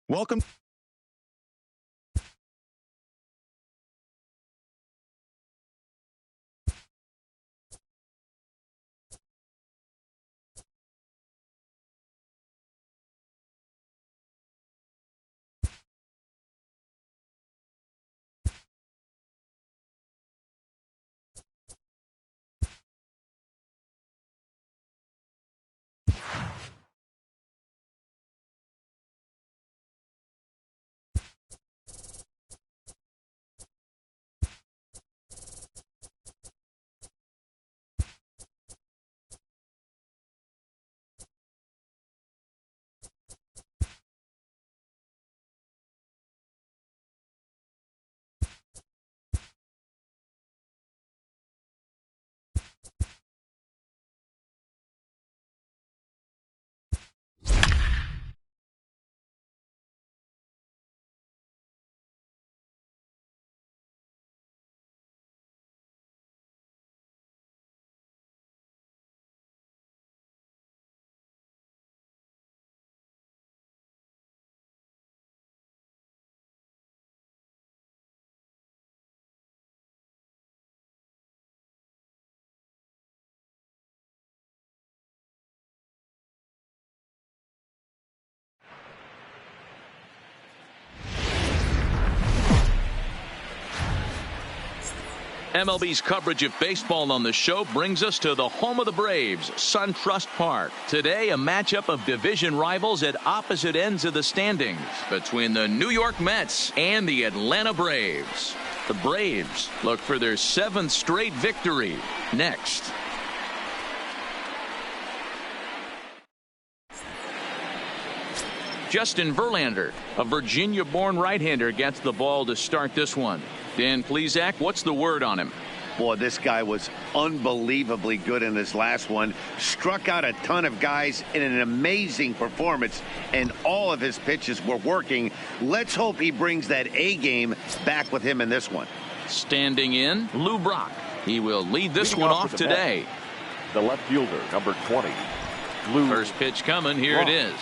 Welcome. MLB's coverage of baseball on the show brings us to the home of the Braves, SunTrust Park. Today, a matchup of division rivals at opposite ends of the standings between the New York Mets and the Atlanta Braves. The Braves look for their 7th straight victory next. Justin Verlander, a Virginia-born right-hander, gets the ball to start this one. Dan Plesac, what's the word on him? Boy, this guy was unbelievably good in this last one. Struck out a ton of guys in an amazing performance, and all of his pitches were working. Let's hope he brings that A game back with him in this one. Standing in, Lou Brock. He will lead this one off today. The left fielder, number 20, Lou. First pitch coming. Here it is.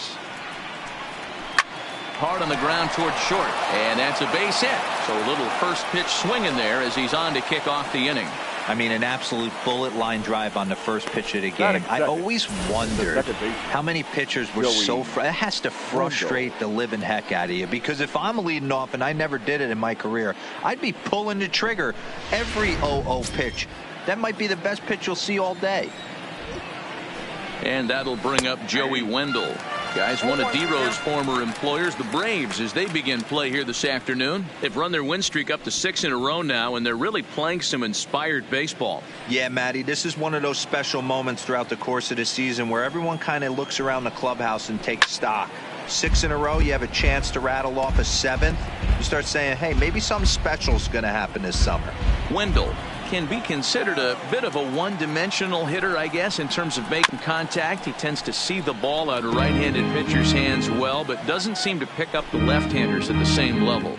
Hard on the ground towards short, and that's a base hit. So a little first pitch swing in there as he's on to kick off the inning. I mean, an absolute bullet line drive on the first pitch of the game. I always wondered how many pitchers were so it has to frustrate the living heck out of you, because if I'm leading off, and I never did it in my career, I'd be pulling the trigger every 0-0 pitch. That might be the best pitch you'll see all day. And that'll bring up Joey Wendell. Guys, one of D-Row's former employers, the Braves, as they begin play here this afternoon. They've run their win streak up to 6 in a row now, and they're really playing some inspired baseball. Yeah, Matty, this is one of those special moments throughout the course of the season where everyone kind of looks around the clubhouse and takes stock. 6 in a row, you have a chance to rattle off a 7th. You start saying, hey, maybe something special is going to happen this summer. Wendell can be considered a bit of a one-dimensional hitter, I guess, in terms of making contact. He tends to see the ball out of right-handed pitchers' hands well, but doesn't seem to pick up the left-handers at the same level.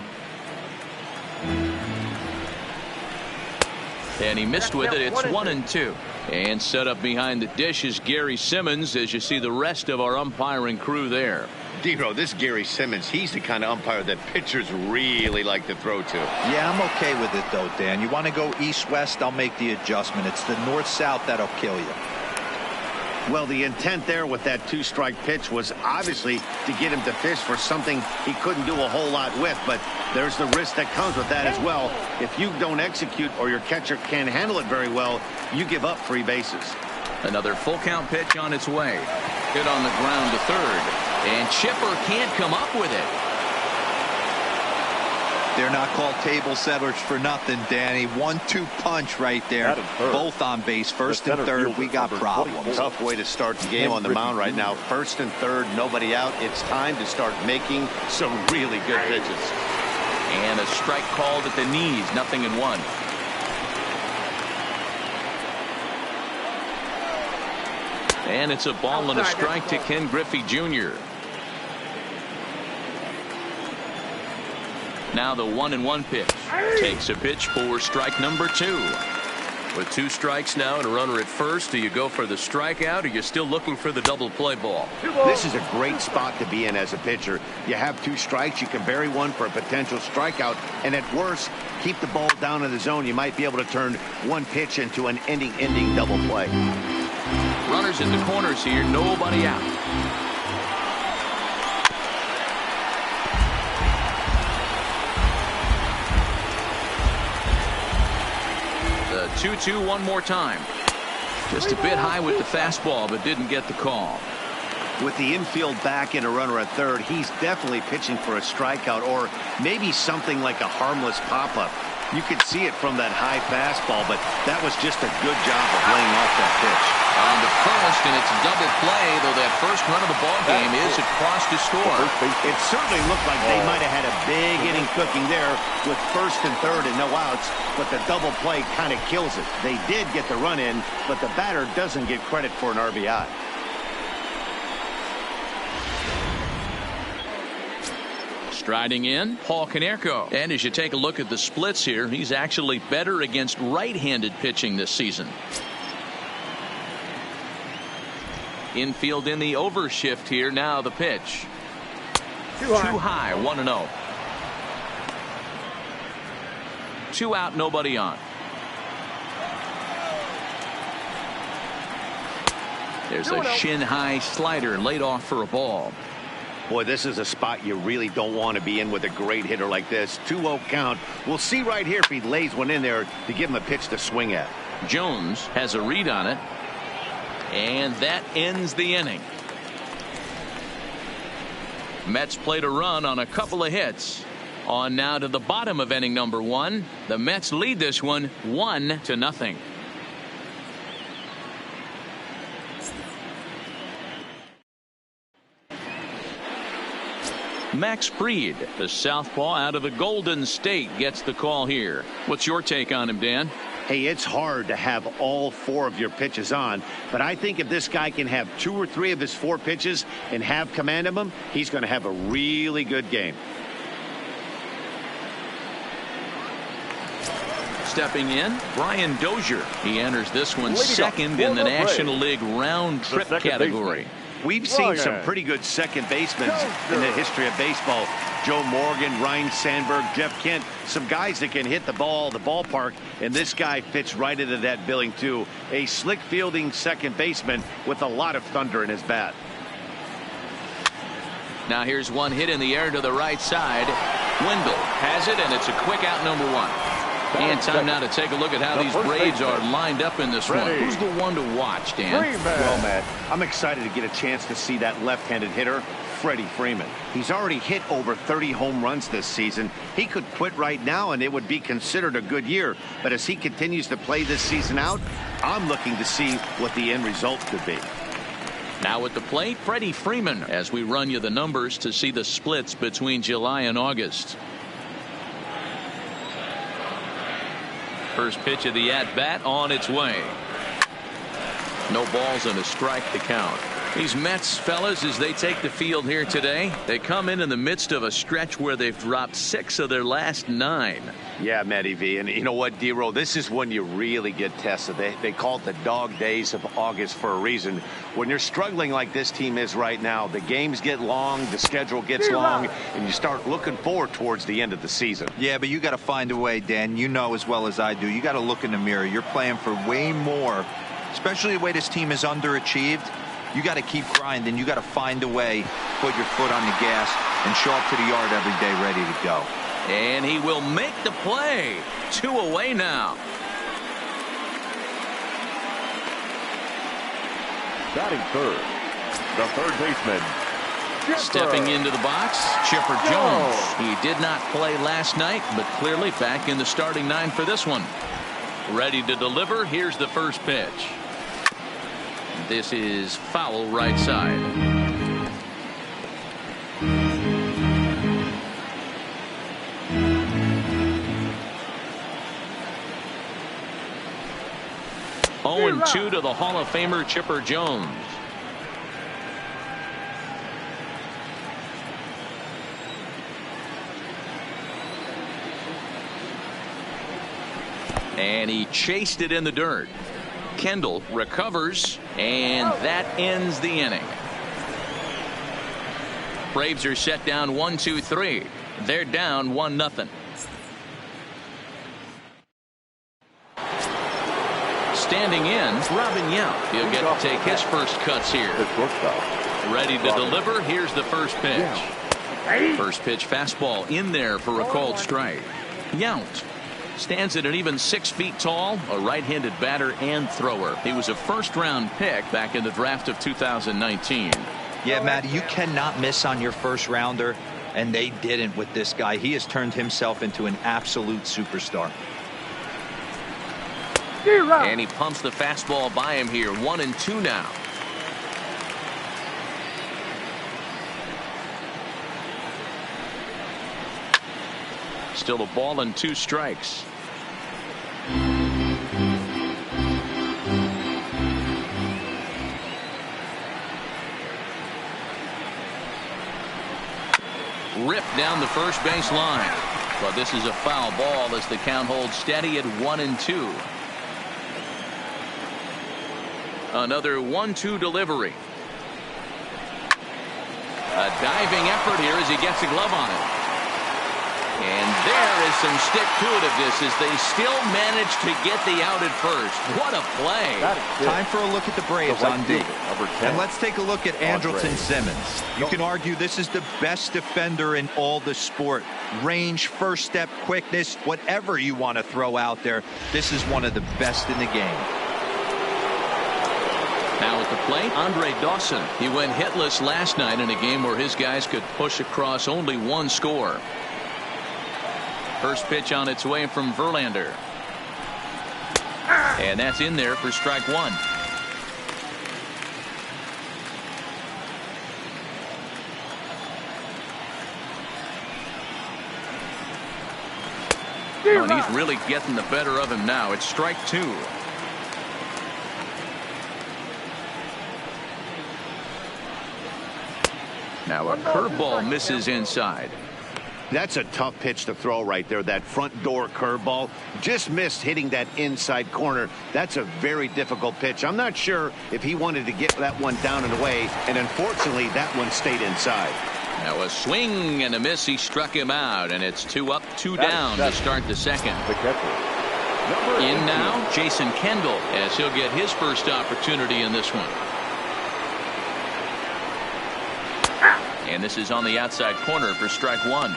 And he missed with it. It's 1-2. And set up behind the dish is Gary Simmons, as you see the rest of our umpiring crew there. D-Row, this Gary Simmons, he's the kind of umpire that pitchers really like to throw to. Yeah, I'm okay with it, though, Dan. You want to go east-west, I'll make the adjustment. It's the north-south that'll kill you. Well, the intent there with that 2-strike pitch was obviously to get him to fish for something he couldn't do a whole lot with, but there's the risk that comes with that as well. If you don't execute or your catcher can't handle it very well, you give up free bases. Another full count pitch on its way. Hit on the ground to third, and Chipper can't come up with it. They're not called table settlers for nothing, Danny. 1-2 punch right there. Both on base, first and third. We got problems. Tough way to start the game on the mound right now. First and third, nobody out. It's time to start making some really good pitches. And a strike called at the knees. 0-1. And it's a ball and a strike to Ken Griffey Jr. Now the 1-1 pitch. Takes a pitch for strike number 2. With 2 strikes now and a runner at first, do you go for the strikeout or you're still looking for the double play ball? This is a great spot to be in as a pitcher. You have 2 strikes, you can bury one for a potential strikeout, and at worst, keep the ball down in the zone. You might be able to turn one pitch into an ending double play. Runners in the corners here, nobody out. The 2-2 one more time. Just a bit high with the fastball, but didn't get the call. With the infield back and a runner at third, he's definitely pitching for a strikeout or maybe something like a harmless pop-up. You could see it from that high fastball, but that was just a good job of laying off that pitch. On to first, and it's a double play, though that first run of the ball game is across to score. It certainly looked like they might have had a big inning cooking there with first and third and no outs, but the double play kind of kills it. They did get the run in, but the batter doesn't get credit for an RBI. Striding in, KONERKO. And as you take a look at the splits here, he's actually better against right-handed pitching this season. Infield in the overshift here. Now the pitch. Too high, 1-0. 2 out, nobody on. There's a shin-high slider laid off for a ball. Boy, this is a spot you really don't want to be in with a great hitter like this. 2-0 count. We'll see right here if he lays one in there to give him a pitch to swing at. Jones has a read on it. And that ends the inning. Mets played a run on a couple of hits. On now to the bottom of inning number 1. The Mets lead this one 1-0. Max Fried, the southpaw out of the Golden State, gets the call here. What's your take on him, Dan? Hey, it's hard to have all 4 of your pitches on, but I think if this guy can have 2 or 3 of his 4 pitches and have command of them, he's going to have a really good game. Stepping in, Brian Dozier. He enters this one second in the National League round trip category. We've seen some pretty good second basemen in the history of baseball. Joe Morgan, Ryan Sandberg, Jeff Kent, some guys that can hit the ball, the ballpark, and this guy fits right into that billing too. A slick fielding second baseman with a lot of thunder in his bat. Now here's one hit in the air to the right side. Wendell has it, and it's a quick out, number 1. And time now to take a look at how these Braves are lined up in this one. Who's the one to watch, Dan? Well, Matt, I'm excited to get a chance to see that left-handed hitter, Freddie Freeman. He's already hit over 30 home runs this season. He could quit right now, and it would be considered a good year. But as he continues to play this season out, I'm looking to see what the end result could be. Now at the plate, Freddie Freeman, as we run you the numbers to see the splits between July and August. First pitch of the at-bat on its way. No balls and a strike to count. These Mets fellas, as they take the field here today, they come in the midst of a stretch where they've dropped 6 of their last 9. Yeah, Matty V, and you know what, D-Roll, this is when you really get tested. They call it the dog days of August for a reason. When you're struggling like this team is right now, the games get long, the schedule gets long, and you start looking forward towards the end of the season. Yeah, but you got to find a way, Dan. You know as well as I do. You got to look in the mirror. You're playing for way more, especially the way this team is underachieved. You got to keep grinding. You got to find a way, put your foot on the gas, and show up to the yard every day ready to go. And he will make the play. 2 away now. Batting third, the third baseman. Stepping into the box, Chipper Jones. He did not play last night, but clearly back in the starting 9 for this one. Ready to deliver. Here's the first pitch. This is foul right side. Oh, 2 to the Hall of Famer Chipper Jones. And he chased it in the dirt. Kendall recovers, and that ends the inning. Braves are set down 1-2-3. They're down 1-0. Standing in, Robin Yount. He'll get to take his first cuts here. Ready to deliver. Here's the first pitch. First pitch fastball in there for a called strike. Yount stands at an even 6 feet tall, a right-handed batter and thrower. He was a first-round pick back in the draft of 2019. Yeah, Matt, you cannot miss on your first rounder, and they didn't with this guy. He has turned himself into an absolute superstar. And he pumps the fastball by him here. 1-2 now. Still a ball and 2 strikes. Ripped down the first base line. But this is a foul ball as the count holds steady at 1-2. Another 1-2 delivery. A diving effort here as he gets a glove on it. And there is some stick-to-itiveness as they still manage to get the out at first. What a play. Time for a look at the Braves on D. And let's take a look at Andrelton Simmons. You can argue this is the best defender in all the sport. Range, first step, quickness, whatever you want to throw out there, this is one of the best in the game. Now at the plate, DAWSON. He went hitless last night in a game where his guys could push across only 1 score. First pitch on its way from Verlander. And that's in there for strike 1. Oh, and he's really getting the better of him now. It's strike 2. Now a curveball misses inside. That's a tough pitch to throw right there. That front door curveball just missed hitting that inside corner. That's a very difficult pitch. I'm not sure if he wanted to get that one down and away, and unfortunately that one stayed inside. Now a swing and a miss. He struck him out, and it's 2 up, 2 down to start the second. In now, Jason Kendall, as he'll get his first opportunity in this one. And this is on the outside corner for strike 1.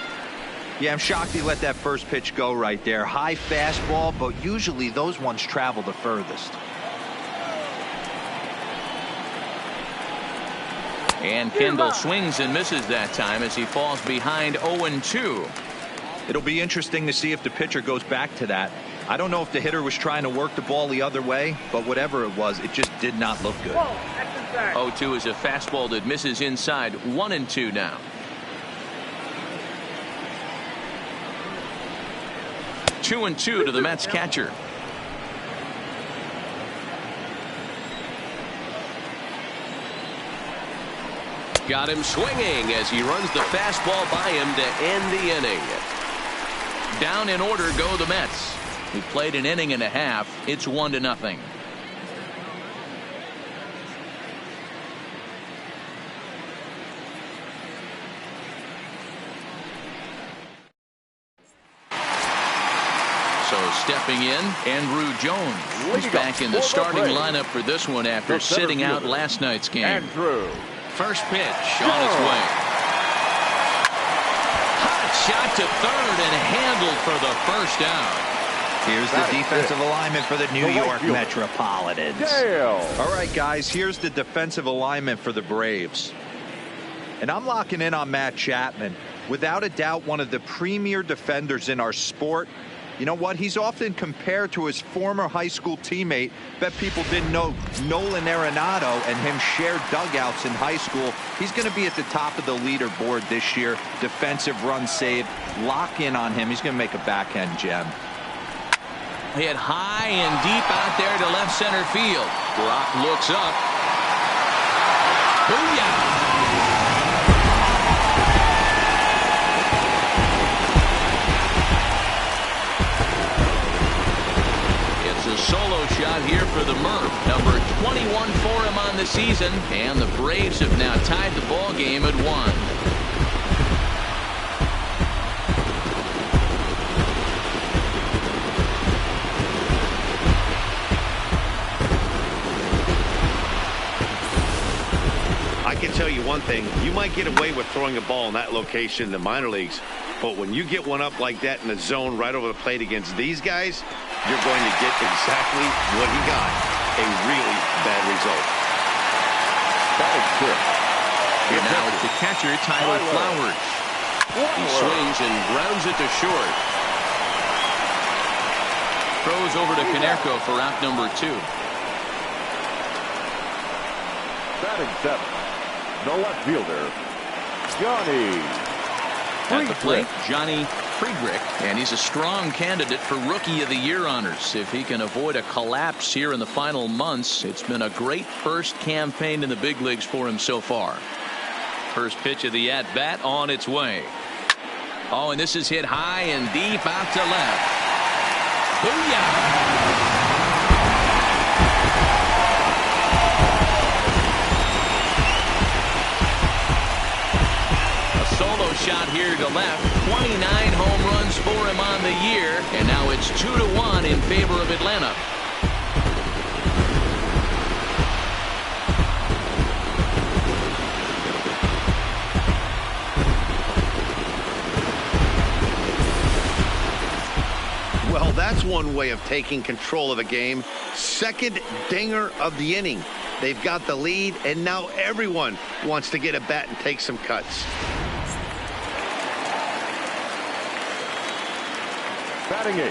Yeah, I'm shocked he let that first pitch go right there. High fastball, but usually those ones travel the furthest. And Kendall swings and misses that time as he falls behind 0-2. It'll be interesting to see if the pitcher goes back to that. I don't know if the hitter was trying to work the ball the other way, but whatever it was, it just did not look good. 0-2 is a fastball that misses inside. 1-2 now. 2-2 to the Mets catcher. Got him swinging as he runs the fastball by him to end the inning. Down in order go the Mets, who played an inning and a half. It's 1-0. So stepping in, ANDRUW Jones. He's back in the starting lineup for this one after sitting out last night's game. ANDRUW. First pitch on its way. Hot shot to third and handled for the first out. Here's the defensive alignment for the New York Metropolitans. All right, guys, here's the defensive alignment for the Braves. And I'm locking in on Matt Chapman. Without a doubt, one of the premier defenders in our sport. You know what? He's often compared to his former high school teammate. Bet people didn't know Nolan Arenado and him shared dugouts in high school. He's going to be at the top of the leaderboard this year. Defensive run saved. Lock in on him. He's going to make a backhand gem. Hit high and deep out there to left center field. Brock looks up. Booyah! solo shot here for the Murph. Number 21 for him on the season. And the Braves have now tied the ball game at 1. I can tell you one thing. You might get away with throwing a ball in that location in the minor leagues, but when you get one up like that in the zone right over the plate against these guys, you're going to get exactly what he got, a really bad result. And now it's the catcher, Tyler Flowers. He swings and grounds it to short. Throws over to KONERKO for out number 2. Batting 7. The left fielder, Johnny At the plate, Johnny Friedrich, and he's a strong candidate for Rookie of the Year honors. If he can avoid a collapse here in the final months, it's been a great first campaign in the big leagues for him so far. First pitch of the at-bat on its way. Oh, and this is hit high and deep out to left. Booyah! Solo shot here to left. 29 home runs for him on the year, and now it's 2-1 in favor of Atlanta. Well, that's one way of taking control of a game. Second dinger of the inning. They've got the lead, and now everyone wants to get a bat and take some cuts.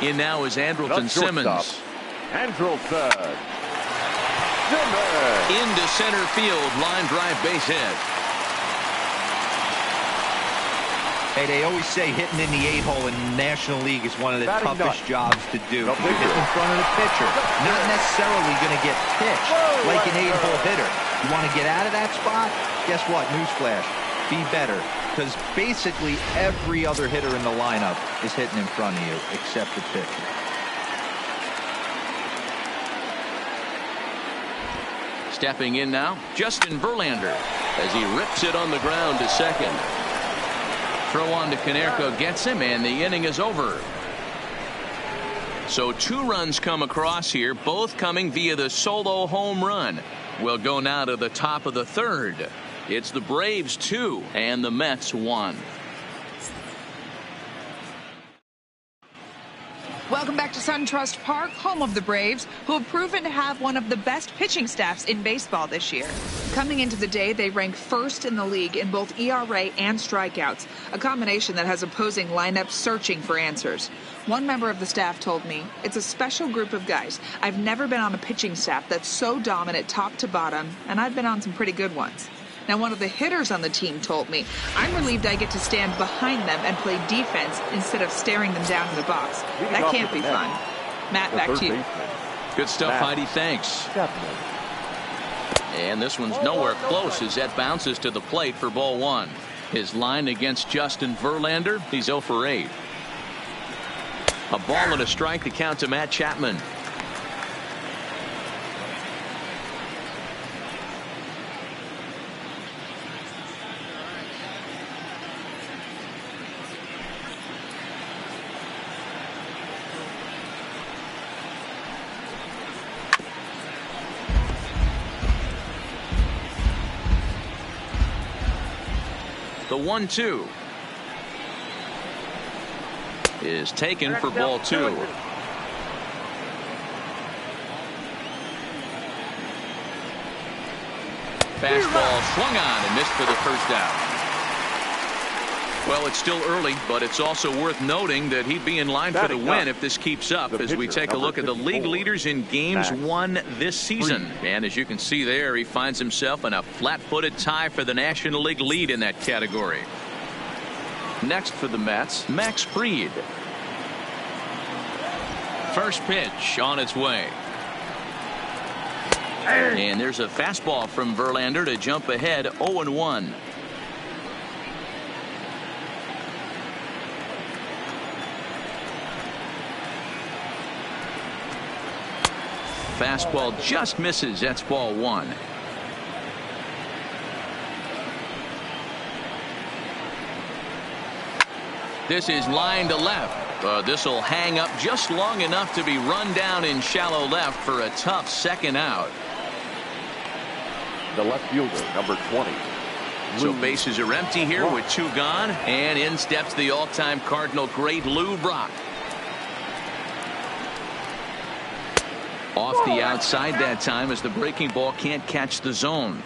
In now is Andrelton Simmons. Andrelton. Into center field, line drive base hit. Hey, they always say hitting in the 8-hole in the National League is one of the toughest jobs to do. You're hitting in front of the pitcher. Not necessarily going to get pitched like an 8-hole hitter. You want to get out of that spot? Guess what? Newsflash. Be better. Because basically every other hitter in the lineup is hitting in front of you except the pitcher. Stepping in now, Justin Verlander as he rips it on the ground to second. Throw on to KONERKO gets him, and the inning is over. So 2 runs come across here, both coming via the solo home run. We'll go now to the top of the 3rd. It's the Braves 2 and the Mets 1. Welcome back to SunTrust Park, home of the Braves, who have proven to have one of the best pitching staffs in baseball this year. Coming into the day, they rank first in the league in both ERA and strikeouts, a combination that has opposing lineups searching for answers. One member of the staff told me, "It's a special group of guys. I've never been on a pitching staff that's so dominant top to bottom, and I've been on some pretty good ones." Now, one of the hitters on the team told me, "I'm relieved I get to stand behind them and play defense instead of staring them down in the box. That can't be fun." Matt, back to you. Good stuff, Heidi. Thanks. And this one's nowhere close as that bounces to the plate for ball 1. His line against Justin Verlander, he's 0 for 8. A ball and a strike to count to Matt Chapman. The 1-2 is taken for ball 2. Fastball swung on and missed for the first out. Well, it's still early, but it's also worth noting that he'd be in line for the win if this keeps up as we take a look at the league leaders in games won this season. And as you can see there, he finds himself in a flat-footed tie for the National League lead in that category. Next for the Mets, Max Fried. First pitch on its way. And there's a fastball from Verlander to jump ahead 0-1. fastball just misses. That's ball one. This is line to left. This will hang up just long enough to be run down in shallow left for a tough second out. The left fielder, number 20. So bases are empty here with two gone, and in steps the all-time Cardinal great Lou Brock. Off the outside that time as the breaking ball can't catch the zone.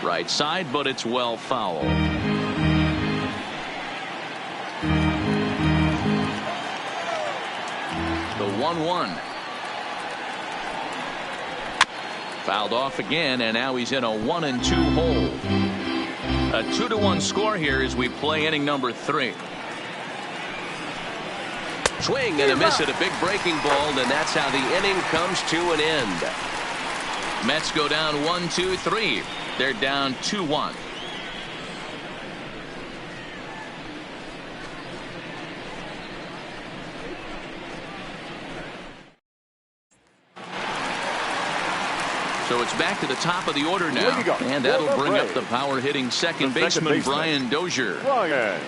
Right side, but it's well foul. The 1-1. Fouled off again, and now he's in a 1-2 hole. A 2-1 score here as we play inning number 3. Swing and a miss at a big breaking ball, and that's how the inning comes to an end. Mets go down 1-2-3. They're down 2-1. So it's back to the top of the order now, and that'll bring up the power hitting second baseman Brian Dozier. Dozier.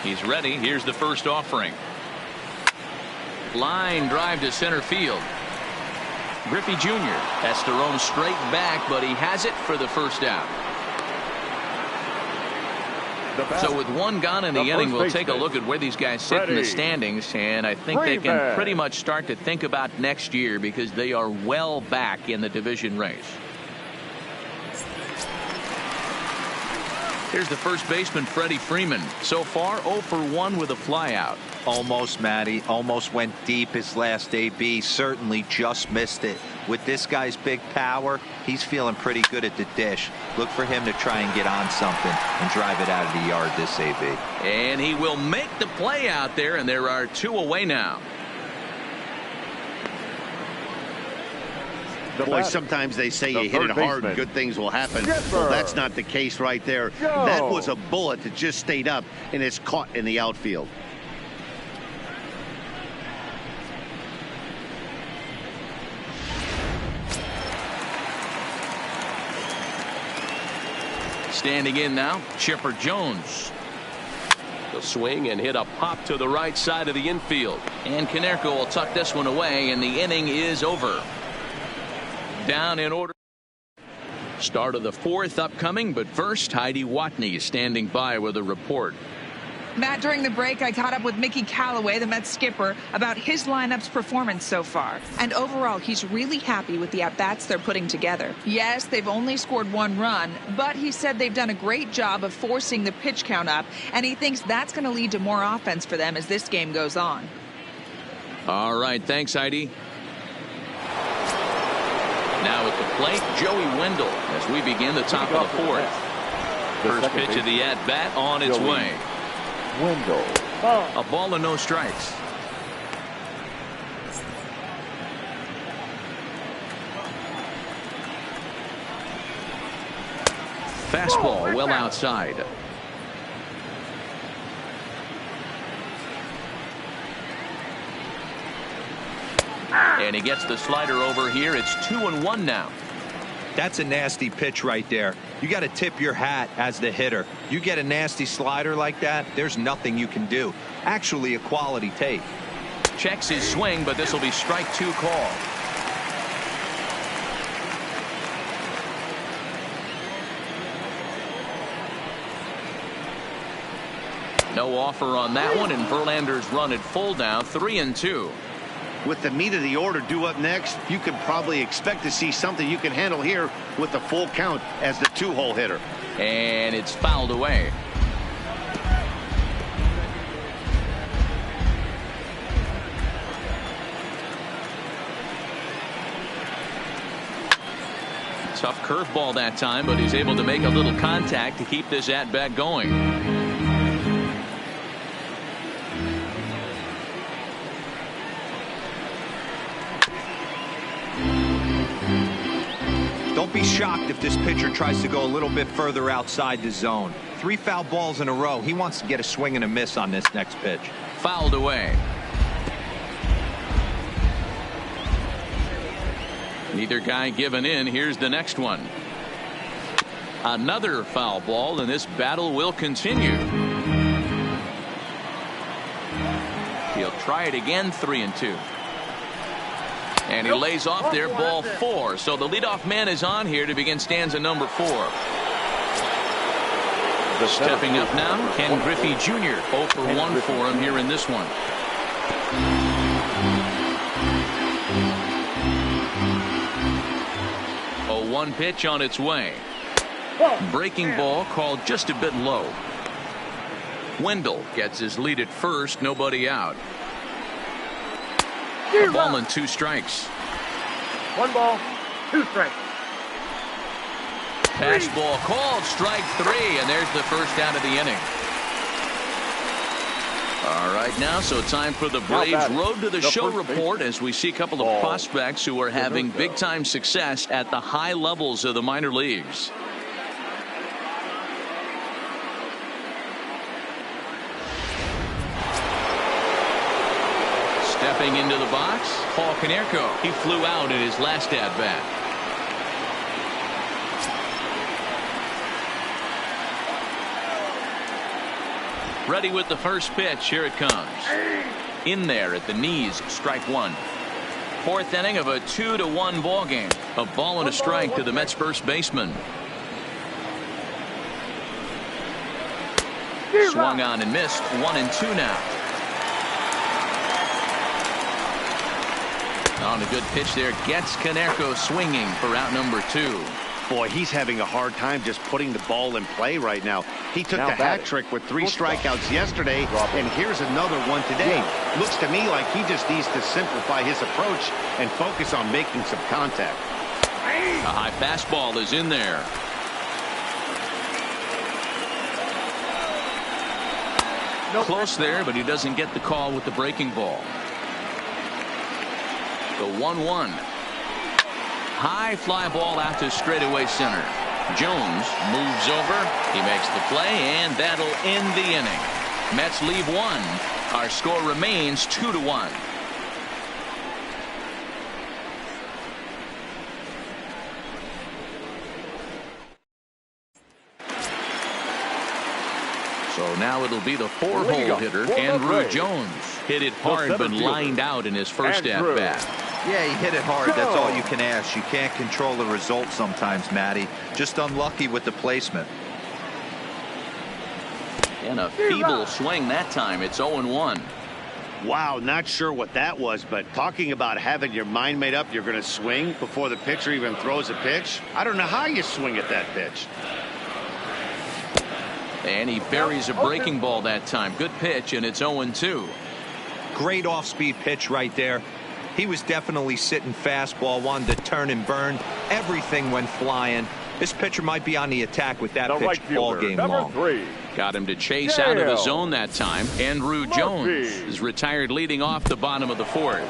He's ready. Here's the first offering. Line drive to center field. Griffey Jr. has to roam straight back, but he has it for the first out. So with one gone in the inning, we'll take a look at where these guys sit in the standings, and I think they can pretty much start to think about next year because they are well back in the division race. Here's the first baseman, Freddie Freeman. So far, 0 for 1 with a flyout. Almost, Matty. Almost went deep his last AB. Certainly just missed it. With this guy's big power, he's feeling pretty good at the dish. Look for him to try and get on something and drive it out of the yard this AB. And he will make the play out there, and there are 2 away now. Boy, sometimes they say you hit it hard, good things will happen. Well, that's not the case right there. That was a bullet that just stayed up and is caught in the outfield. Standing in now, Chipper Jones. The swing and hit a pop to the right side of the infield. And KONERKO will tuck this one away, and the inning is over. Down in order. Start of the 4th upcoming, but first, Heidi Watney is standing by with a report. Matt, during the break, I caught up with Mickey Callaway, the Mets skipper, about his lineup's performance so far. And overall, he's really happy with the at-bats they're putting together. Yes, they've only scored 1 run, but he said they've done a great job of forcing the pitch count up, and he thinks that's going to lead to more offense for them as this game goes on. All right, thanks, Heidi. Now at the plate, Joey Wendell as we begin the top of the 4th. First pitch of the at-bat on its way. Wendell. A ball and no strikes. Fastball well outside. And he gets the slider over here. It's 2-1 now. That's a nasty pitch right there. You got to tip your hat as the hitter. You get a nasty slider like that, there's nothing you can do. Actually, a quality take. Checks his swing, but this will be strike 2 call. No offer on that one, and Verlander's run at full now, 3-2. With the meat of the order due up next, you can probably expect to see something you can handle here with the full count as the 2-hole hitter. And it's fouled away. Tough curveball that time, but he's able to make a little contact to keep this at-bat going. Don't be shocked if this pitcher tries to go a little bit further outside the zone. 3 foul balls in a row. He wants to get a swing and a miss on this next pitch. Fouled away. Neither guy giving in. Here's the next one. Another foul ball, and this battle will continue. He'll try it again, 3-2. And he lays off there, ball 4. So the leadoff man is on here to begin stanza number 4. Stepping up now, Ken Griffey Jr. 0 for 1 for him here in this one. A 1 pitch on its way. Breaking ball called just a bit low. Wendell gets his lead at first, nobody out. A ball and 2 strikes. 1 ball, 2 strikes. Fastball called, strike 3, and there's the first out of the inning. All right, now, so time for the Braves Road to the Show report as we see a couple of prospects who are having big-time success at the high levels of the minor leagues. Stepping into the box, Paul KONERKO. He flew out in his last at-bat. Ready with the first pitch. Here it comes. In there at the knees, strike 1. 4th inning of a 2-1 ball game. A ball and a strike to the Mets first baseman. Swung on and missed. 1-2 now. On a good pitch there, gets KONERKO swinging for out number 2. Boy, he's having a hard time just putting the ball in play right now. He took the hat trick with 3 strikeouts yesterday, and here's another one today. Looks to me like he just needs to simplify his approach and focus on making some contact. A high fastball is in there. Close there, but he doesn't get the call with the breaking ball. The 1-1. High fly ball out to straightaway center. Jones moves over. He makes the play, and that'll end the inning. Mets leave 1. Our score remains 2-1. So now it'll be the 4-hole hitter, ANDRUW Jones. Hit it hard, but lined out in his first at-bat. Yeah, he hit it hard. That's all you can ask. You can't control the result sometimes, Matty. Just unlucky with the placement. And a feeble swing that time. It's 0-1. Wow, not sure what that was, but talking about having your mind made up you're going to swing before the pitcher even throws a pitch. I don't know how you swing at that pitch. And he buries a breaking ball that time. Good pitch, and it's 0-2. Great off-speed pitch right there. He was definitely sitting fastball, wanted to turn and burn. Everything went flying. This pitcher might be on the attack with that pitch all game long. Got him to chase out of the zone that time. ANDRUW Jones is retired leading off the bottom of the 4th.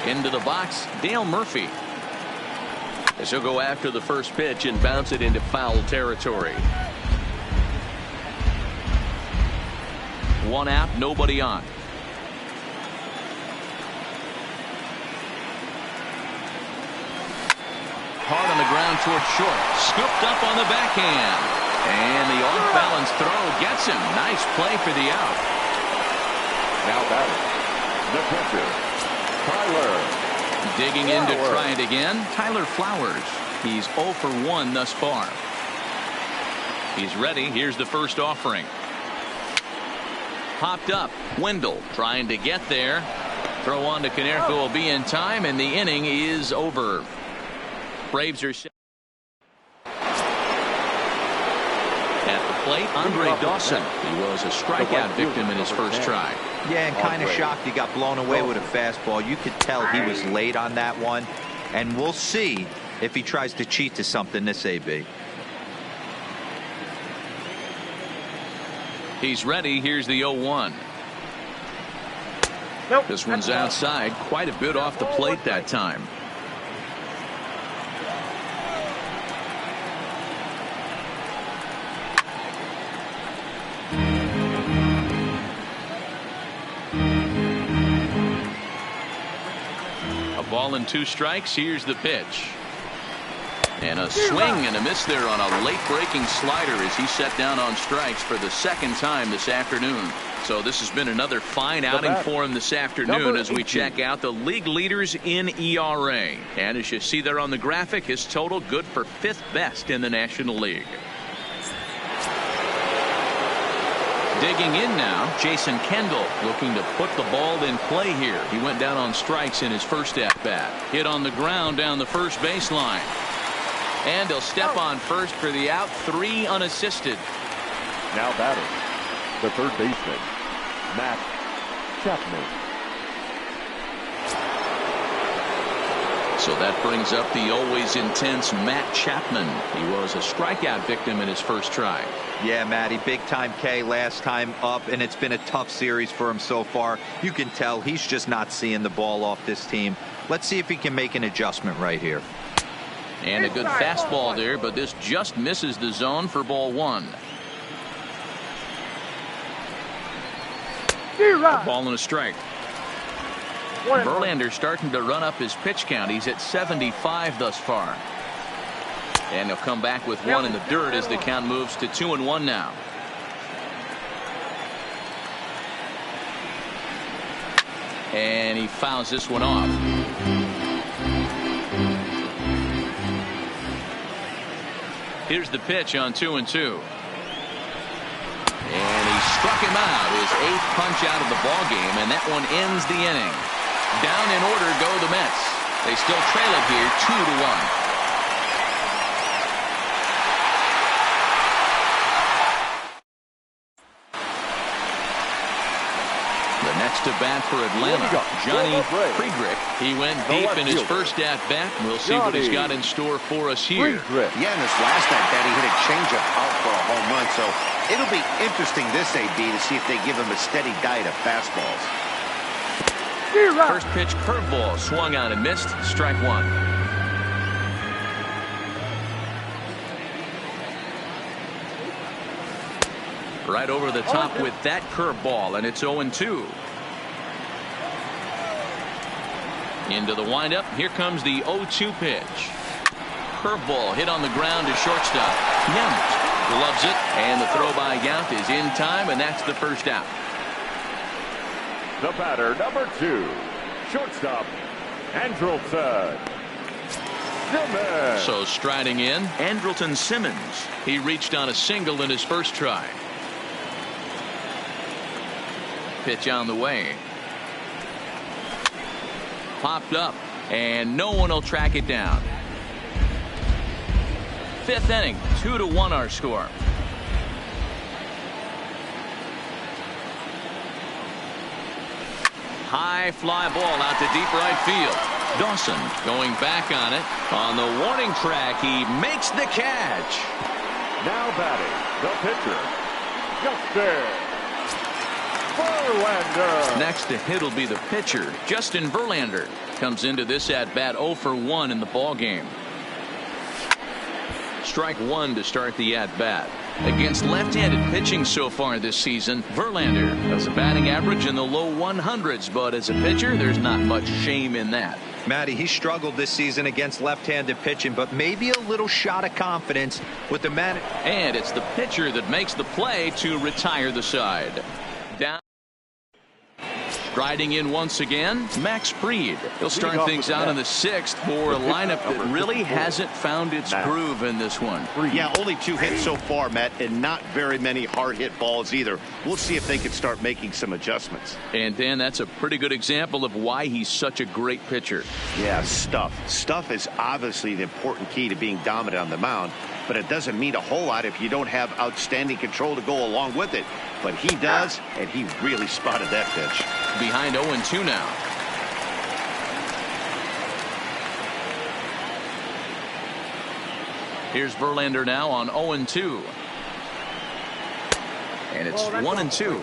Into the box, Dale Murphy. As he'll go after the first pitch and bounce it into foul territory. 1 out, nobody on. Hard on the ground towards short. Scooped up on the backhand. And the off-balance throw gets him. Nice play for the out. Now batting, the pitcher, Tyler. Digging in to try it again, Tyler Flowers. He's 0 for 1 thus far. He's ready. Here's the first offering. Popped up. Wendell trying to get there. Throw on to KONERKO will be in time, and the inning is over. Braves are set. At the plate, DAWSON. He was a strikeout victim in his first try. Yeah, and kind of shocked he got blown away with a fastball. You could tell he was late on that one. And we'll see if he tries to cheat to something this AB. He's ready. Here's the 0-1. Nope. This one's outside, quite a bit off the plate that time. A ball and 2 strikes. Here's the pitch. And a swing and a miss there on a late breaking slider as he set down on strikes for the 2nd time this afternoon. So this has been another fine outing for him this afternoon as we check out the league leaders in ERA. And as you see there on the graphic, his total good for 5th best in the National League. Digging in now, Jason Kendall looking to put the ball in play here. He went down on strikes in his first at-bat. Hit on the ground down the first baseline. And he'll step on first for the out, 3 unassisted. Now batting, the third baseman, CHAPMAN. So that brings up the always intense Matt Chapman. He was a strikeout victim in his first try. Yeah, Matty, big time K last time up, and it's been a tough series for him so far. You can tell he's just not seeing the ball off this team. Let's see if he can make an adjustment right here. And a good fastball there, but this just misses the zone for ball 1. A ball and a strike. Verlander starting to run up his pitch count. He's at 75 thus far. And he'll come back with 1 in the dirt as the count moves to 2-1 now. And he fouls this one off. Here's the pitch on 2-2. And he struck him out, his 8th punch out of the ball game, and that one ends the inning. Down in order go the Mets. They still trail it here 2-1. The next to bat for Atlanta, Johnny Friedrich. He went deep in his first at bat. We'll see what he's got in store for us here. Yeah, in this last at bat, he hit a changeup out for a home run. So it'll be interesting this AB to see if they give him a steady diet of fastballs. First pitch curveball swung on and missed. Strike 1. Right over the top with that curveball, and it's 0-2. Into the windup. Here comes the 0-2 pitch. Curveball hit on the ground to shortstop. Yount gloves it, and the throw by Yount is in time, and that's the first out. The batter, number 2, shortstop, ANDRUW. So striding in, Andrelton Simmons. He reached on a single in his first try. Pitch on the way. Popped up, and no one will track it down. 5th inning, 2-1 our score. High fly ball out to deep right field. Dawson going back on it. On the warning track, he makes the catch. Now batting, the pitcher, Justin Verlander. Next to hit will be the pitcher, Justin Verlander. Comes into this at bat 0 for 1 in the ball game. Strike 1 to start the at bat. Against left-handed pitching so far this season, Verlander has a batting average in the low 100s, but as a pitcher, there's not much shame in that. Matty, he struggled this season against left-handed pitching, but maybe a little shot of confidence with the man. And it's the pitcher that makes the play to retire the side. Down. Striding in once again, Max Fried. He'll start things out in the 6th for a lineup that really hasn't found its groove in this one. Yeah, only 2 hits so far, Matt, and not very many hard hit balls either. We'll see if they can start making some adjustments. And Dan, that's a pretty good example of why he's such a great pitcher. Yeah, stuff. Stuff is obviously the important key to being dominant on the mound, but it doesn't mean a whole lot if you don't have outstanding control to go along with it. But he does, and he really spotted that pitch. Behind 0-2 now. Here's Verlander now on 0-2. And it's 1-2.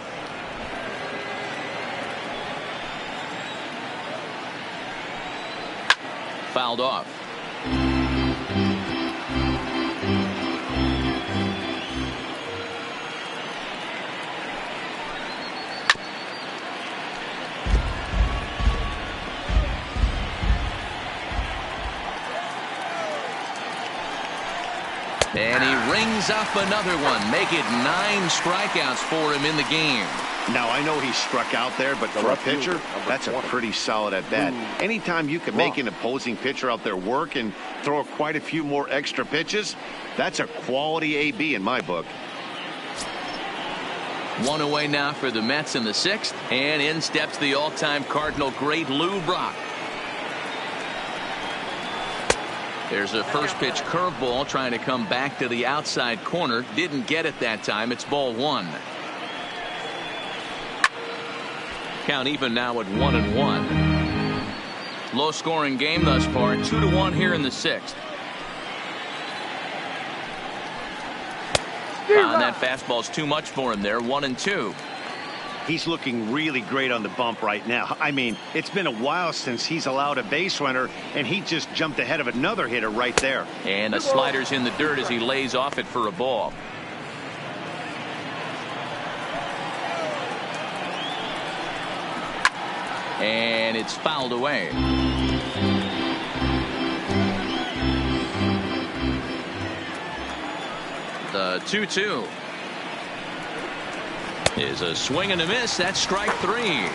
Fouled off. And he rings up another one. Make it 9 strikeouts for him in the game. Now, I know he struck out there, but for a pitcher, that's a pretty solid at bat. Anytime you can make an opposing pitcher out there work and throw quite a few more extra pitches, that's a quality AB in my book. 1 away now for the Mets in the 6th. And in steps the all-time Cardinal great Lou Brock. There's a first pitch curveball trying to come back to the outside corner. Didn't get it that time. It's ball 1. Count even now at 1-1. Low scoring game thus far. 2-1 here in the 6th. That fastball's too much for him there. 1-2. He's looking really great on the bump right now. I mean, it's been a while since he's allowed a base runner, and he just jumped ahead of another hitter right there. And the slider's in the dirt as he lays off it for a ball. And it's fouled away. The 2-2 is a swing and a miss. That's strike 3.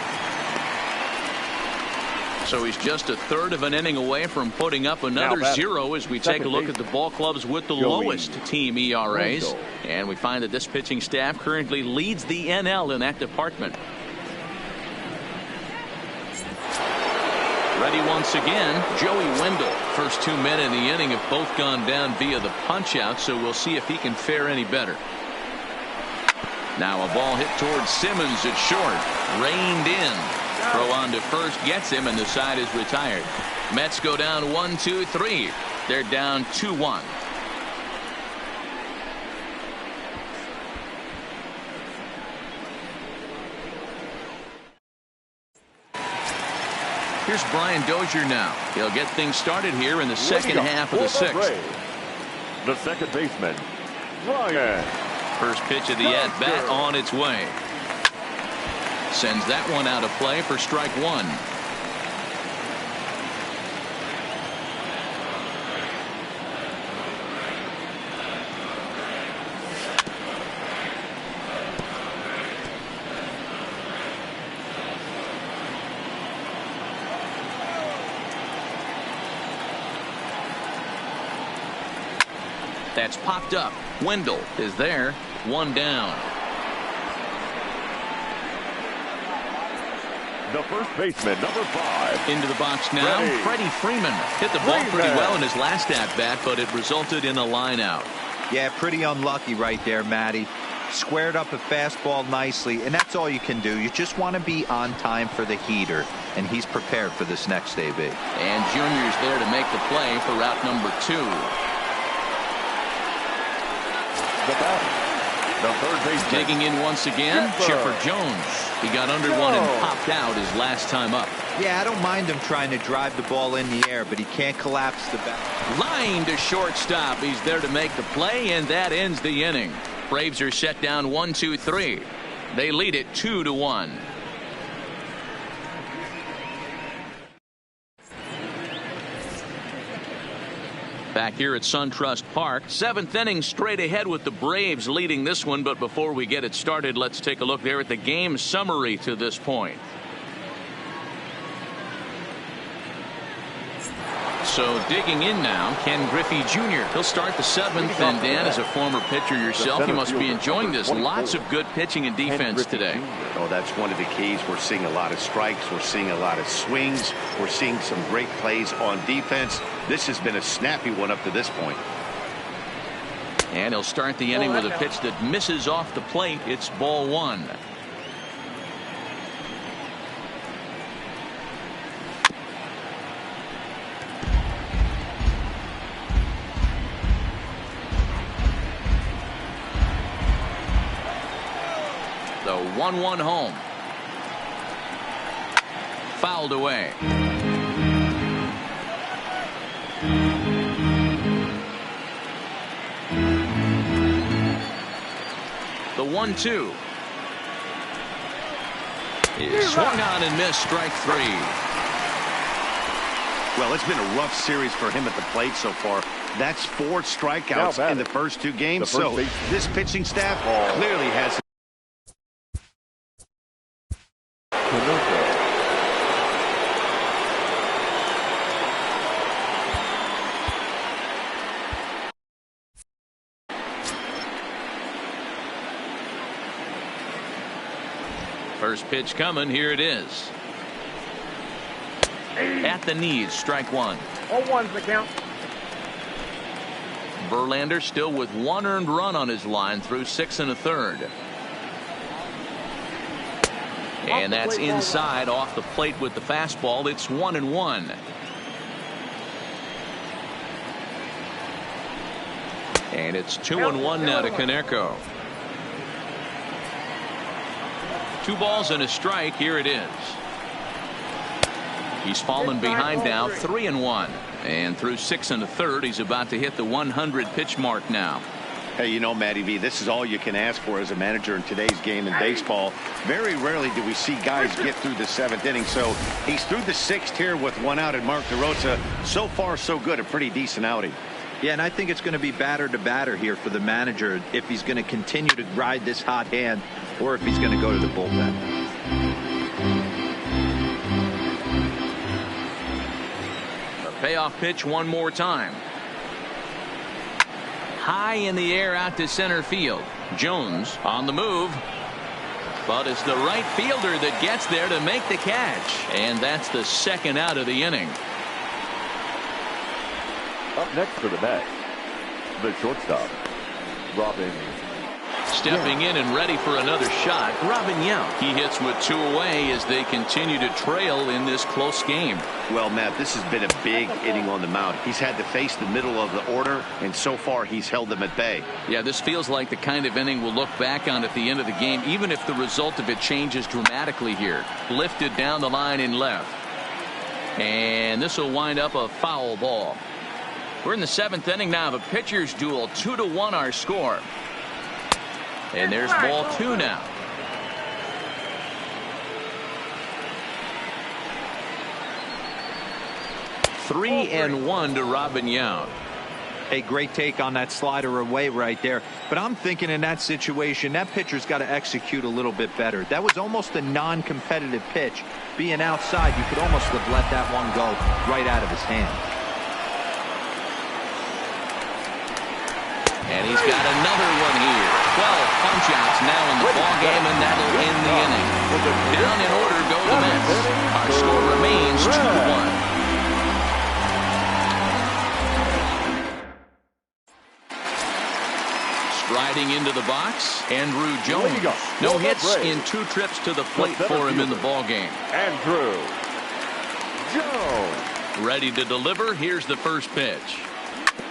So he's just a third of an inning away from putting up another 0 as we take a look at the ball clubs with the lowest team ERAs. And we find that this pitching staff currently leads the NL in that department. Ready once again, Joey Wendell. First 2 men in the inning have both gone down via the punch out, so we'll see if he can fare any better. Now a ball hit towards Simmons at short. Reined in. Throw on to first gets him, and the side is retired. Mets go down 1-2-3. They're down 2-1. Here's Brian Dozier now. He'll get things started here in the second half of the 6th. The second baseman, Brian. First pitch of the at-bat on its way. Sends that one out of play for strike 1. That's popped up. Wendell is there. 1 down. The first baseman, number 5. Into the box now. Freddie Freeman hit the ball pretty well in his last at-bat, but it resulted in a line out. Yeah, pretty unlucky right there, Matty. Squared up a fastball nicely, and that's all you can do. You just want to be on time for the heater, and he's prepared for this next AB. And Junior's there to make the play for route number 2. The third baseman. Digging in once again, Chipper Jones. He got under one and popped out his last time up. Yeah, I don't mind him trying to drive the ball in the air, but he can't collapse the bat. Line to shortstop. He's there to make the play, and that ends the inning. Braves are set down 1-2-3. They lead it 2-1. Back here at SunTrust Park, 7th inning straight ahead with the Braves leading this one. But before we get it started, let's take a look there at the game summary to this point. So digging in now, Ken Griffey Jr. He'll start the 7th, and Dan, as a former pitcher yourself, you must be enjoying this. Lots of good pitching and defense today. Oh, that's one of the keys. We're seeing a lot of strikes. We're seeing a lot of swings. We're seeing some great plays on defense. This has been a snappy one up to this point. And he'll start the inning with a pitch that misses off the plate. It's ball 1. The 1-1 home. Fouled away. 1-2. He swung on and missed, strike 3. Well, it's been a rough series for him at the plate so far. That's 4 strikeouts in the first 2 games. So this pitching staff clearly has. First pitch coming. Here it is. At the knees, strike 1. 0-1's the count. Verlander still with 1 earned run on his line through 6 1/3. And that's inside off the plate with the fastball. It's 1-1. And it's 2-1 now to KONERKO. 2 balls and a strike. Here it is. He's fallen behind now, 3-1. And through 6 1/3, he's about to hit the 100 pitch mark now. Hey, you know, Matty V, this is all you can ask for as a manager in today's game in baseball. Very rarely do we see guys get through the 7th inning. So he's through the 6th here with 1 out, and Mark DeRosa, so far so good, a pretty decent outing. Yeah, and I think it's going to be batter to batter here for the manager if he's going to continue to ride this hot hand or if he's going to go to the bullpen. Payoff pitch one more time. High in the air out to center field. Jones on the move. But it's the right fielder that gets there to make the catch. And that's the 2nd out of the inning. Up next for the Mets, the shortstop, Robin. Stepping in and ready for another shot, Robin Yount. He hits with 2 away as they continue to trail in this close game. Well, Matt, this has been a big inning on the mound. He's had to face the middle of the order, and so far he's held them at bay. Yeah, this feels like the kind of inning we'll look back on at the end of the game, even if the result of it changes dramatically here. Lifted down the line in left. And this will wind up a foul ball. We're in the 7th inning now of a pitcher's duel. 2-1 our score. And there's ball 2 now. Three and 1 to Robin Yount. A great take on that slider away right there. But I'm thinking in that situation, that pitcher's got to execute a little bit better. That was almost a non-competitive pitch. Being outside, you could almost have let that one go right out of his hand. And he's got another one here. 12 punch-outs now in the ball game, and that'll end the inning. Down in order go the Mets. Our score remains 2-1. Striding into the box, ANDRUW Jones. No hits in 2 trips to the plate for him in the ball game. ANDRUW Jones. Ready to deliver. Here's the first pitch.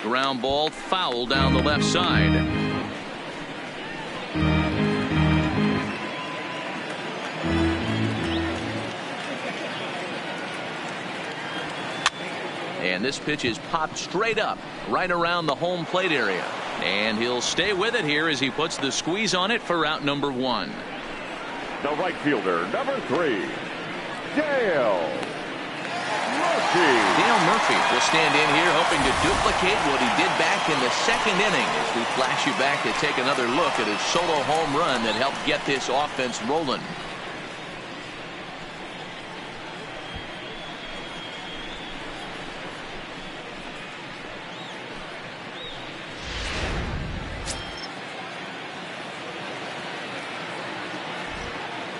Ground ball, foul down the left side. And this pitch is popped straight up right around the home plate area. And he'll stay with it here as he puts the squeeze on it for out number 1. The right fielder, number 3, Dale Murphy. Dale Murphy will stand in here hoping to duplicate what he did back in the 2nd inning as we flash you back to take another look at his solo home run that helped get this offense rolling.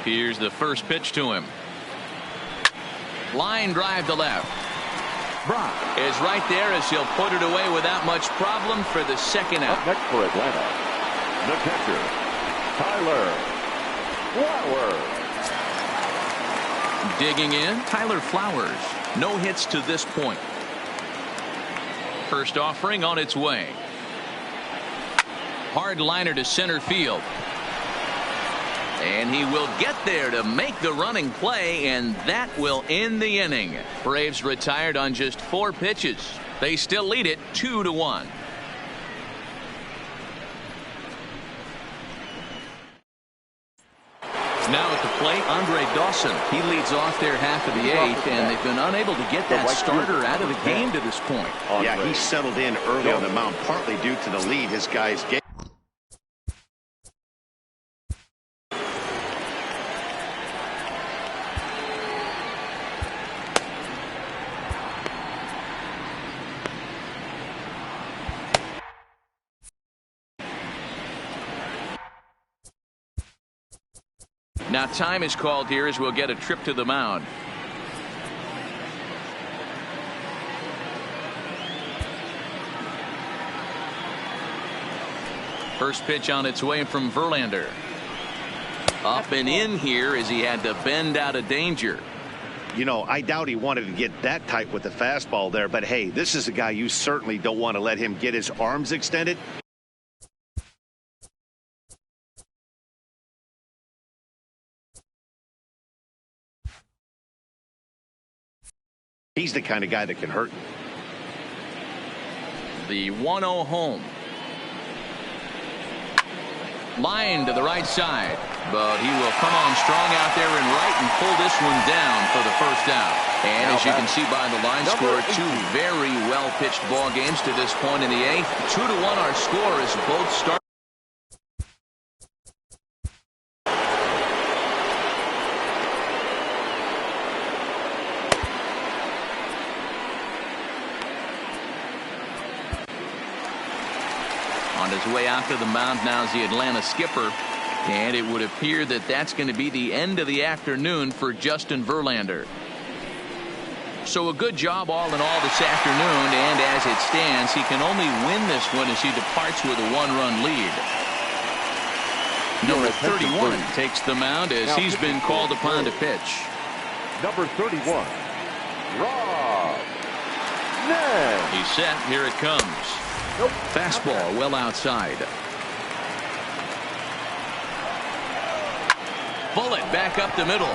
Here's the first pitch to him. Line drive to left. Brock is right there as he'll put it away without much problem for the 2nd out. Up next for Atlanta, the catcher, Tyler Flowers. Digging in, Tyler Flowers. No hits to this point. First offering on its way. Hard liner to center field. And he will get there to make the running play, and that will end the inning. Braves retired on just 4 pitches. They still lead it 2-1. Now at the plate, DAWSON. He leads off their half of the eighth, and they've been unable to get that starter out of the game to this point. Yeah, he settled in early on the mound, partly due to the lead his guys gave. Now time is called here as we'll get a trip to the mound. First pitch on its way from Verlander. Up and in here as he had to bend out of danger. You know, I doubt he wanted to get that tight with the fastball there, but hey, this is a guy you certainly don't want to let him get his arms extended. He's the kind of guy that can hurt. The 1-0 home. Line to the right side, but he will come on strong out there in right and pull this one down for the first out. And as you can see by the line score, two very well pitched ball games to this point in the eighth. 2-1 our score as both start. On his way out to the mound now is the Atlanta skipper, and it would appear that that's going to be the end of the afternoon for Justin Verlander. So a good job all in all this afternoon, and as it stands, he can only win this one as he departs with a one-run lead. Number 31 takes the mound as he's been called upon to pitch. Number 31, Rob Ness. He's set. Here it comes. Fastball well outside. Bullet back up the middle.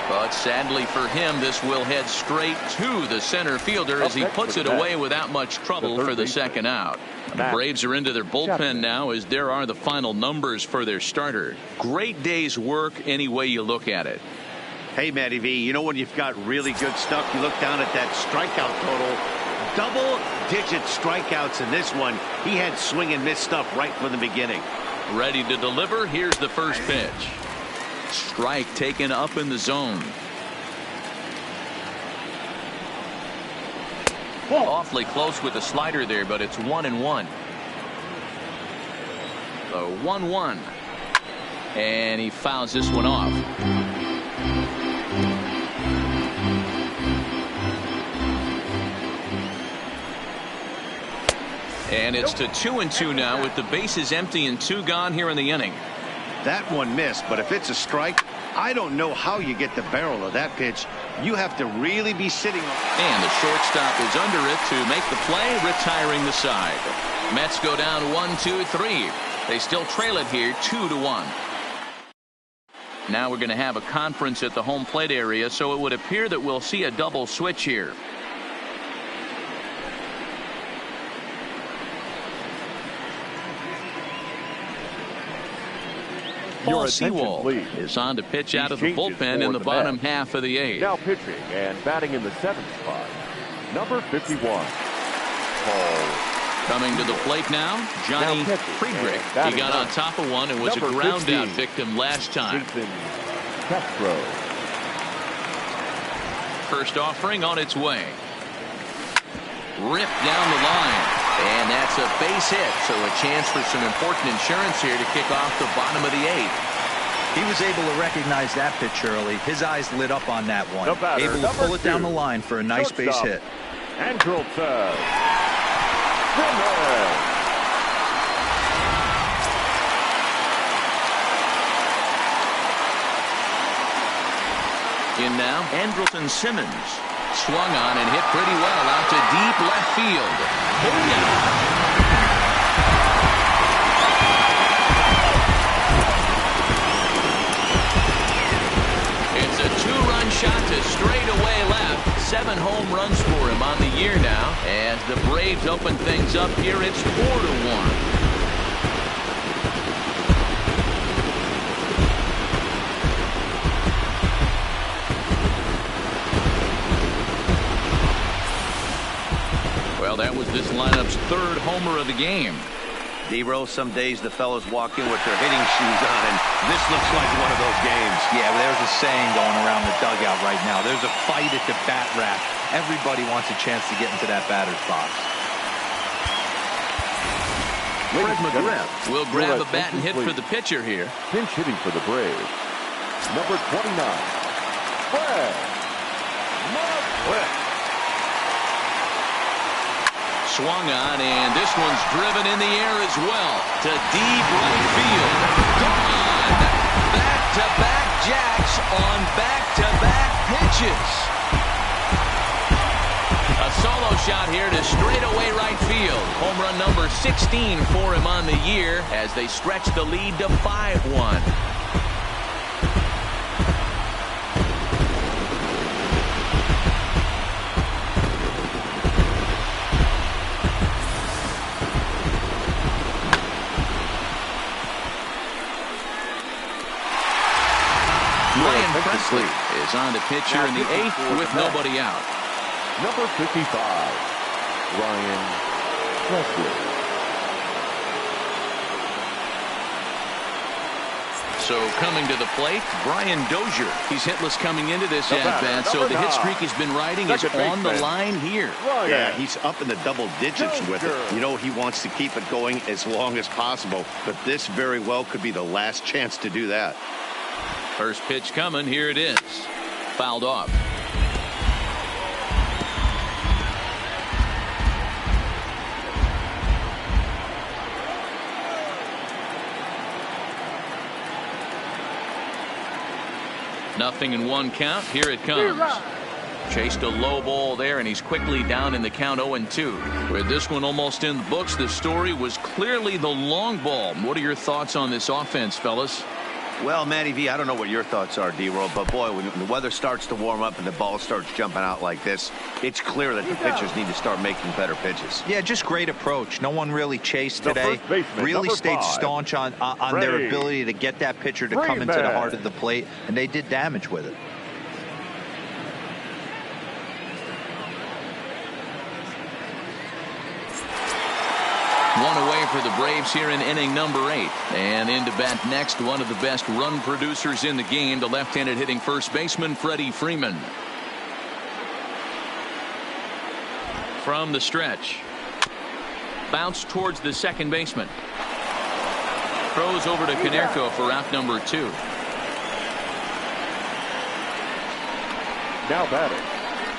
But sadly for him, this will head straight to the center fielder as he puts it away without much trouble for the second out. The Braves are into their bullpen now as there are the final numbers for their starter. Great day's work any way you look at it. Hey, Matty V, you know when you've got really good stuff, you look down at that strikeout total. Double-digit strikeouts in this one. He had swing and miss stuff right from the beginning. Ready to deliver. Here's the first pitch. Strike taken up in the zone. Awfully close with the slider there, but it's 1-1. The 1-1. And he fouls this one off. And it's to 2-2 now with the bases empty and 2 gone here in the inning. That one missed, but if it's a strike, I don't know how you get the barrel of that pitch. You have to really be sitting on. And the shortstop is under it to make the play, retiring the side. Mets go down 1-2-3. They still trail it here 2-1. Now we're going to have a conference at the home plate area, so it would appear that we'll see a double switch here. Paul Sewald is on to pitch out of the bullpen in the bottom half of the eighth. Now pitching and batting in the seventh spot, number 51, Paul. Coming to the plate now, Johnny Friedrich. He got on top of one and was a ground out victim last time. First offering on its way. Ripped down the line. And that's a base hit, so a chance for some important insurance here to kick off the bottom of the eighth. He was able to recognize that pitch early. His eyes lit up on that one. Able to pull it down the line for a nice base hit. ANDRUW. In now, Andrelton Simmons. Swung on and hit pretty well out to deep left field. It's a 2-run shot to straightaway left. 7 home runs for him on the year now. As the Braves open things up here, it's 4-1. Well, that was this lineup's third homer of the game. D-Rose, some days the fellas walk in with their hitting shoes on, and this looks like one of those games. Yeah, well, there's a saying going around the dugout right now. There's a fight at the bat rack. Everybody wants a chance to get into that batter's box. Fred McGriff will grab a bat and hit for the pitcher here. Pinch hitting for the Braves. Number 29, Fred McGriff. Swung on, and this one's driven in the air as well to deep right field. Gone! Back-to-back jacks on back-to-back pitches. A solo shot here to straightaway right field. Home run number 16 for him on the year as they stretch the lead to 5-1. Presley is on the pitcher in the 8th with nobody out. Number 55, Ryan Presley. So coming to the plate, Brian Dozier. He's hitless coming into this at-bat, so the hit streak he's been riding is on the line here. Yeah, he's up in the double digits with it. You know, he wants to keep it going as long as possible, but this very well could be the last chance to do that. First pitch coming. Here it is. Fouled off. Nothing in one count. Here it comes. Chased a low ball there, and he's quickly down in the count 0-2. With this one almost in the books, the story was clearly the long ball. What are your thoughts on this offense, fellas? Well, Matty V, I don't know what your thoughts are, D-Roll, but boy, when the weather starts to warm up and the ball starts jumping out like this, it's clear that the pitchers need to start making better pitches. Yeah, just great approach. No one really chased today. Really stayed staunch on their ability to get that pitcher to come into the heart of the plate, and they did damage with it. One away for the Braves here in inning number 8. And into bat next, one of the best run producers in the game, the left-handed hitting first baseman, Freddie Freeman. From the stretch. Bounce towards the second baseman. Throws over to KONERKO for out number 2. Now batting,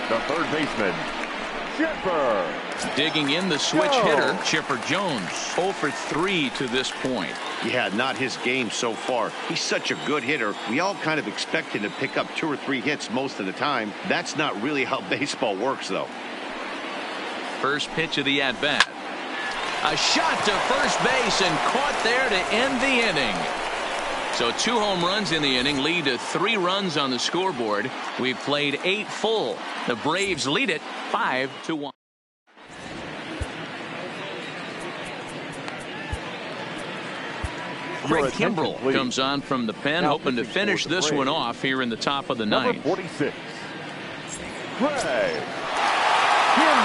the third baseman, Chipper. Digging in the switch hitter, Chipper Jones. 0 for 3 to this point. Yeah, not his game so far. He's such a good hitter. We all kind of expect him to pick up 2 or 3 hits most of the time. That's not really how baseball works, though. First pitch of the at-bat. A shot to first base and caught there to end the inning. So 2 home runs in the inning lead to 3 runs on the scoreboard. We've played 8 full. The Braves lead it 5-1. Craig Kimbrell comes on from the pen, hoping to finish this one off here in the top of the 9th. Number 46, Craig Kimbrell.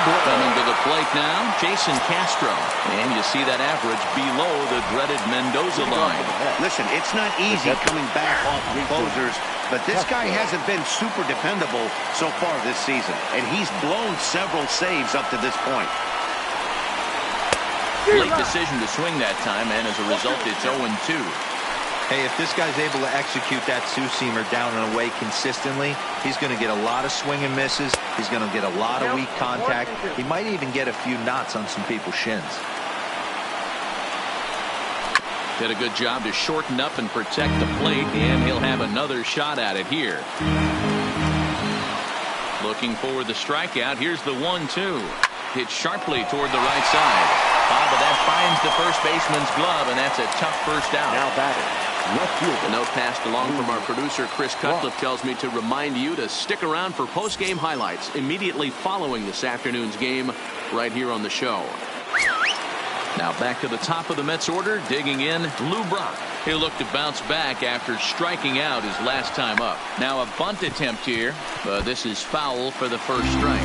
Coming to the plate now, Jason Castro. And you see that average below the dreaded Mendoza line. Listen, it's not easy coming back off the closers, but this guy hasn't been super dependable so far this season. And he's blown several saves up to this point. Late decision to swing that time, and as a result, it's 0-2. Hey, if this guy's able to execute that two-seamer down and away consistently, he's going to get a lot of swing and misses. He's going to get a lot of weak contact. He might even get a few knots on some people's shins. Did a good job to shorten up and protect the plate, and he'll have another shot at it here. Looking for the strikeout. Here's the 1-2. Hit sharply toward the right side. But that finds the first baseman's glove, and that's a tough first out. Now batting, left field. A note passed along from our producer, Chris Cutcliffe, tells me to remind you to stick around for post-game highlights immediately following this afternoon's game right here on the show. Now back to the top of the Mets order, digging in, Lou Brock. He'll look to bounce back after striking out his last time up. Now a bunt attempt here, but this is foul for the first strike.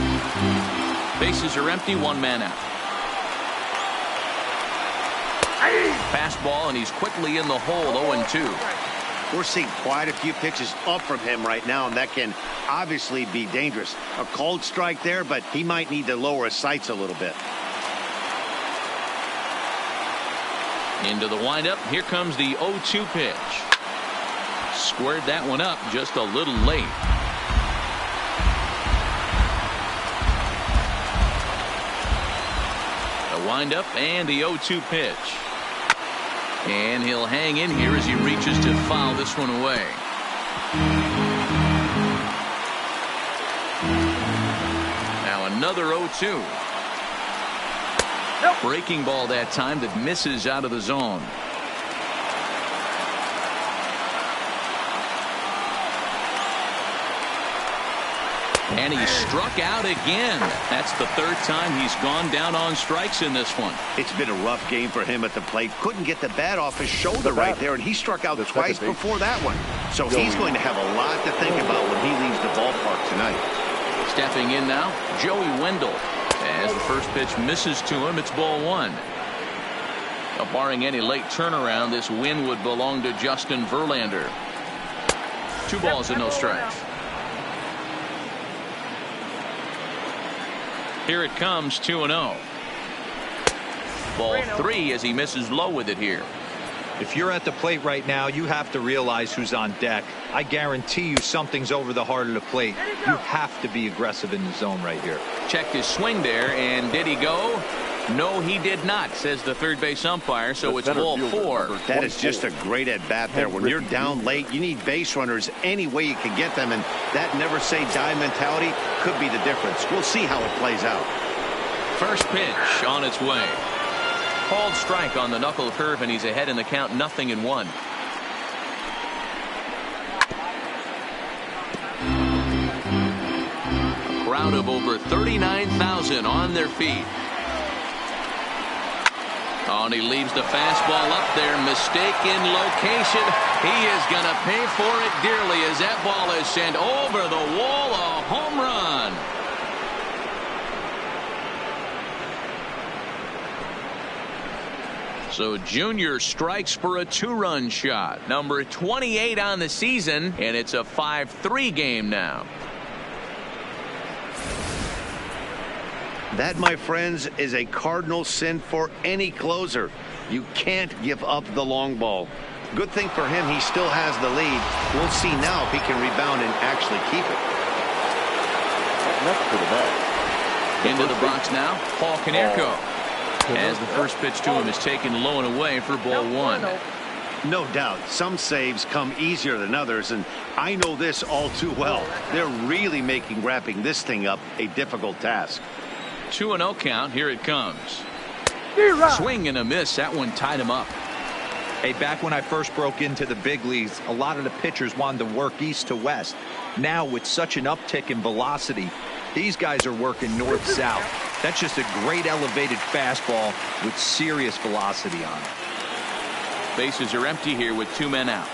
Bases are empty, one man out. Fastball, and he's quickly in the hole, 0-2. We're seeing quite a few pitches up from him right now, and that can obviously be dangerous. A cold strike there, but he might need to lower his sights a little bit. Into the windup. Here comes the 0-2 pitch. Squared that one up just a little late. The windup and the 0-2 pitch. And he'll hang in here as he reaches to foul this one away. Now another 0-2. Breaking ball that time that misses out of the zone. And he struck out again. That's the third time he's gone down on strikes in this one. It's been a rough game for him at the plate. Couldn't get the bat off his shoulder right there, and he struck out twice before that one. So he's going to have a lot to think about when he leaves the ballpark tonight. Stepping in now, Joey Wendell. As the first pitch misses to him, it's ball one. Barring any late turnaround, this win would belong to Justin Verlander. 2 balls and no strikes. Here it comes, 2-0. Ball 3 as he misses low with it here. If you're at the plate right now, you have to realize who's on deck. I guarantee you something's over the heart of the plate. You have to be aggressive in the zone right here. Checked his swing there, and did he go? No, he did not, says the third base umpire, so it's ball 4. That is just a great at-bat there. When you're down late, you need base runners any way you can get them, and that never-say-die mentality could be the difference. We'll see how it plays out. First pitch on its way. Called strike on the knuckle curve, and he's ahead in the count, 0-1. A crowd of over 39,000 on their feet. Oh, and he leaves the fastball up there. Mistaken location. He is going to pay for it dearly as that ball is sent over the wall. A home run. So Junior strikes for a 2-run shot. Number 28 on the season, and it's a 5-3 game now. That, my friends, is a cardinal sin for any closer. You can't give up the long ball. Good thing for him, he still has the lead. We'll see now if he can rebound and actually keep it. Into the box now, Paul KONERKO. As the first pitch to him is taken low and away for ball 1. No doubt, some saves come easier than others, and I know this all too well. They're really making wrapping this thing up a difficult task. 2-0 count. Here it comes. Swing and a miss. That one tied him up. Hey, back when I first broke into the big leagues, a lot of the pitchers wanted to work east to west. Now, with such an uptick in velocity, these guys are working north-south. That's just a great elevated fastball with serious velocity on it. Bases are empty here with 2 men out.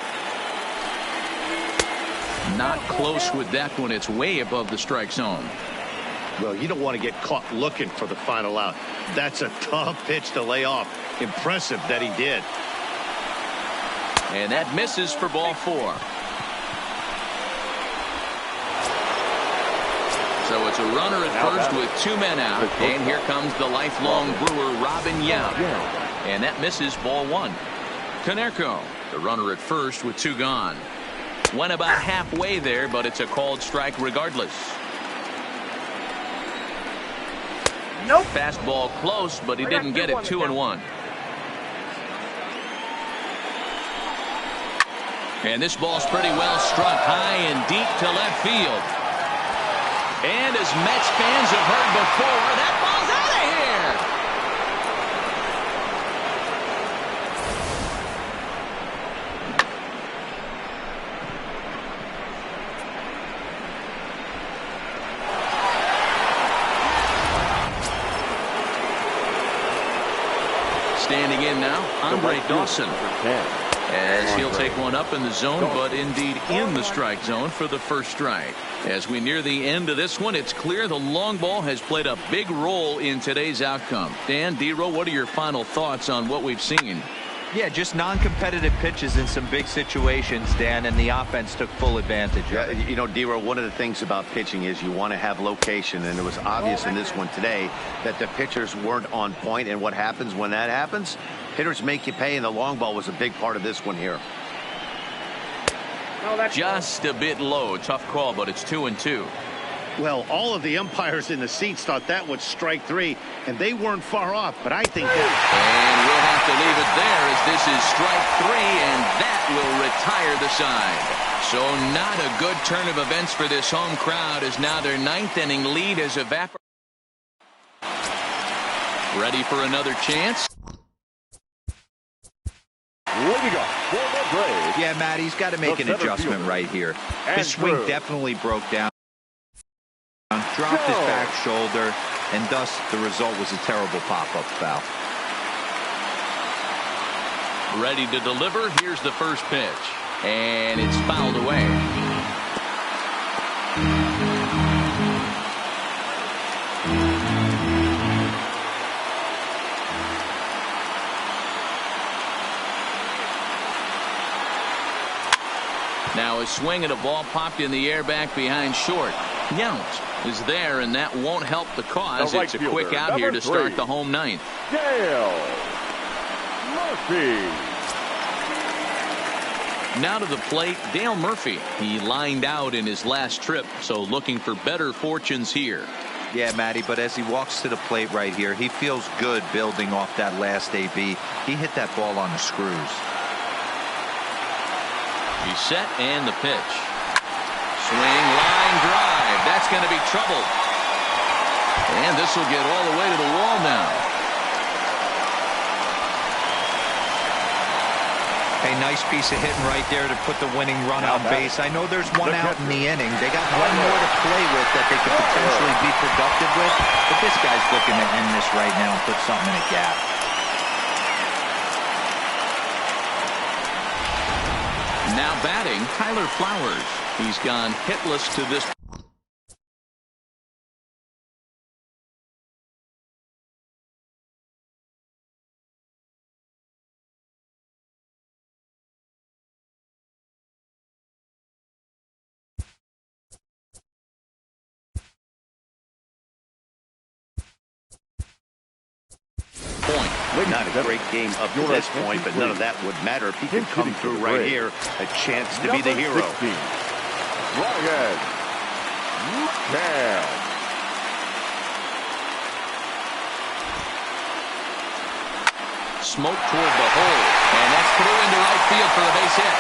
Not close with that one. It's way above the strike zone. Well, you don't want to get caught looking for the final out. That's a tough pitch to lay off. Impressive that he did. And that misses for ball 4. So it's a runner at first with 2 men out. And here comes the lifelong Brewer, Robin Yount. And that misses ball 1. KONERKO, the runner at first with 2 gone. Went about halfway there, but it's a called strike regardless. Nope. Fastball close, but he didn't get it. 2-1. And this ball's pretty well struck high and deep to left field. And as Mets fans have heard before, that ball's out of here. Standing in now, DAWSON. as he'll take one up in the zone, but indeed in the strike zone for the first strike. As we near the end of this one, it's clear the long ball has played a big role in today's outcome. Dan, D-Row, what are your final thoughts on what we've seen? Yeah, just non-competitive pitches in some big situations, Dan, and the offense took full advantage of it. You know, D-Row, one of the things about pitching is you want to have location, and it was obvious in this one today that the pitchers weren't on point, and what happens when that happens? Hitters make you pay, and the long ball was a big part of this one here. Just a bit low. Tough call, but it's 2-2. Well, all of the umpires in the seats thought that was strike three, and they weren't far off, but I think that... And we'll have to leave it there as this is strike three, and that will retire the side. So not a good turn of events for this home crowd as now their ninth inning lead is evaporated. Ready for another chance? Yeah, Matt, he's got to make an adjustment right here. His swing definitely broke down. Dropped his back shoulder, and thus the result was a terrible pop-up foul. Ready to deliver. Here's the first pitch, and it's fouled away. Now a swing and a ball popped in the air back behind short. Yount is there, and that won't help the cause. It's a quick out here to start the home ninth. Dale Murphy. Now to the plate, Dale Murphy. He lined out in his last trip, so looking for better fortunes here. Yeah, Matty, but as he walks to the plate right here, he feels good building off that last AB. He hit that ball on the screws. He's set, and the pitch. Swing, line drive. That's going to be trouble. And this will get all the way to the wall now. A nice piece of hitting right there to put the winning run on base. I know there's one out in the inning. They got one more to play with that they could potentially be productive with. But this guy's looking to end this right now and put something in a gap. Now batting, Tyler Flowers. He's gone hitless to this. Not a great game up to this point, but none of that would matter if he can come through right here. A chance to be the hero. Smoke toward the hole, and that's through into right field for a base hit.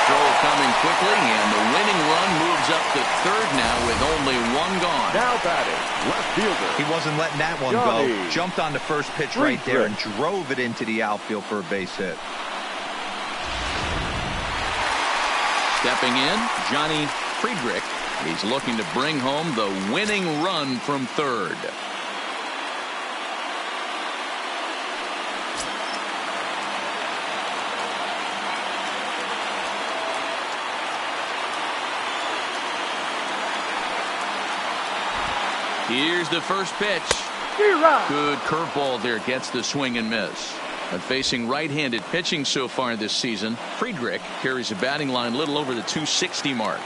Throw coming quickly, and the winning run moves up to third now with only one gone. Now batting, left fielder. He wasn't letting that one go. Jumped on the first pitch right there and drove it into the outfield for a base hit. Stepping in, Johnny Friedrich. He's looking to bring home the winning run from third. Here's the first pitch. Good curveball there, gets the swing and miss. But facing right-handed pitching so far this season, Friedrich carries a batting line a little over the 260 mark.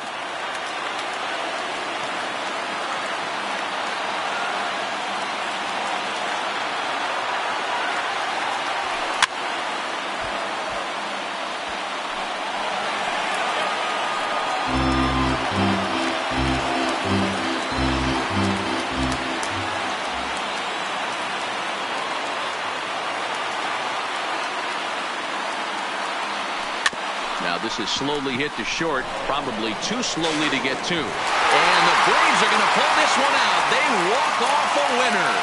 This is slowly hit to short, probably too slowly to get to. And the Braves are going to pull this one out. They walk off a winner.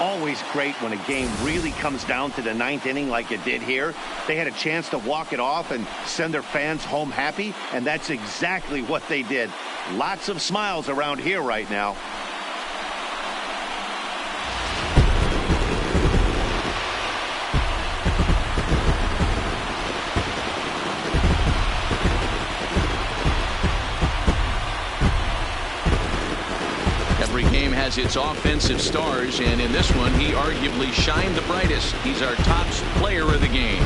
Always always great when a game really comes down to the 9th inning like it did here. They had a chance to walk it off and send their fans home happy, and that's exactly what they did. Lots of smiles around here right now. Every game has its offensive stars, and in this one, he arguably shined the brightest. He's our top player of the game.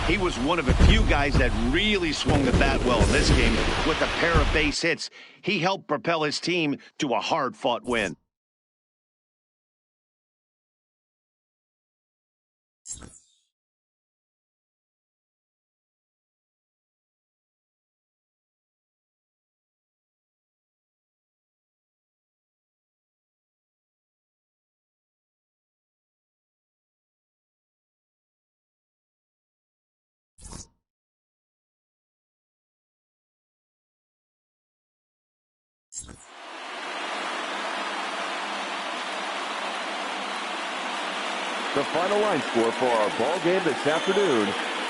He was one of a few guys that really swung the bat well in this game with a pair of base hits. He helped propel his team to a hard-fought win. The final line score for our ball game this afternoon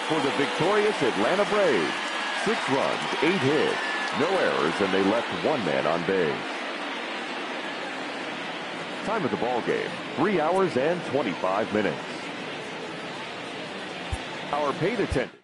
for the victorious Atlanta Braves. 6 runs, 8 hits, no errors, and they left 1 man on base. Time of the ball game, 3 hours and 25 minutes. Our paid attendance.